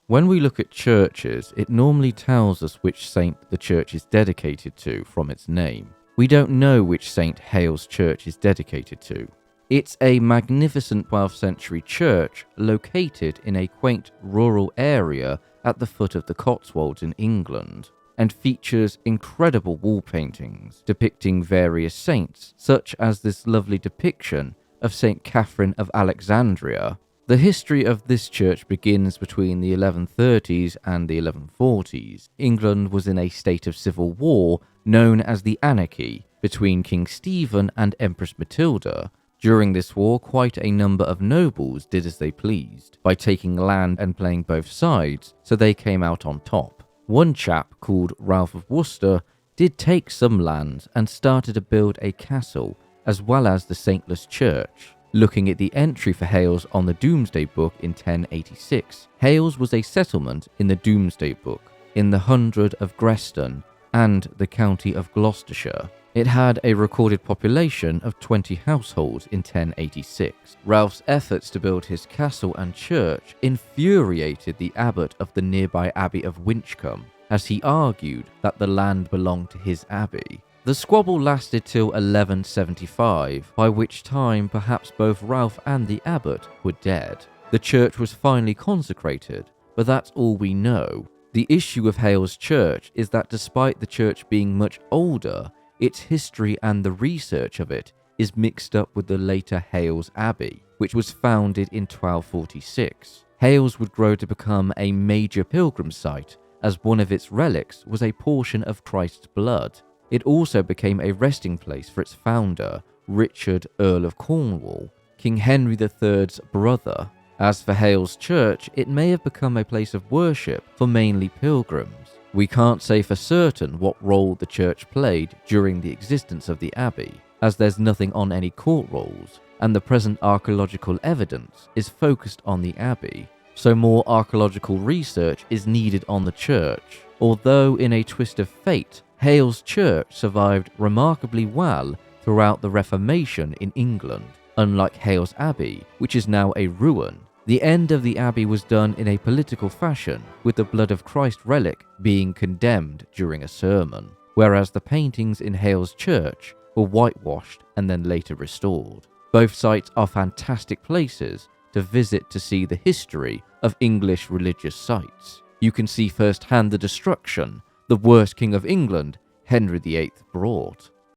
When we look at churches, it normally tells us which saint the church is dedicated to from its name. We don't know which St. Hale's Church is dedicated to. It's a magnificent 12th century church located in a quaint rural area at the foot of the Cotswolds in England, and features incredible wall paintings depicting various saints, such as this lovely depiction of St. Catherine of Alexandria. The history of this church begins between the 1130s and the 1140s. England was in a state of civil war known as the Anarchy between King Stephen and Empress Matilda. During this war, quite a number of nobles did as they pleased by taking land and playing both sides, so they came out on top. One chap called Ralph of Worcester did take some lands and started to build a castle as well as the saintless church. Looking at the entry for Hales on the Domesday Book in 1086, Hales was a settlement in the Domesday Book in the hundred of Greston and the county of Gloucestershire. It had a recorded population of 20 households in 1086. Ralph's efforts to build his castle and church infuriated the abbot of the nearby abbey of Winchcombe, as he argued that the land belonged to his abbey. The squabble lasted till 1175, by which time perhaps both Ralph and the abbot were dead. The church was finally consecrated, but that's all we know. The issue of Hales Church is that despite the church being much older, its history and the research of it is mixed up with the later Hales Abbey, which was founded in 1246. Hales would grow to become a major pilgrim site, as one of its relics was a portion of Christ's blood. It also became a resting place for its founder, Richard, Earl of Cornwall, King Henry III's brother. As for Hales Church, it may have become a place of worship for mainly pilgrims. We can't say for certain what role the church played during the existence of the abbey, as there's nothing on any court rolls, and the present archaeological evidence is focused on the abbey, so more archaeological research is needed on the church. Although in a twist of fate, Hales Church survived remarkably well throughout the Reformation in England, unlike Hales Abbey, which is now a ruin. The end of the abbey was done in a political fashion, with the blood of Christ relic being condemned during a sermon, whereas the paintings in Hales Church were whitewashed and then later restored. Both sites are fantastic places to visit to see the history of English religious sites. You can see firsthand the destruction the worst king of England, Henry VIII, brought.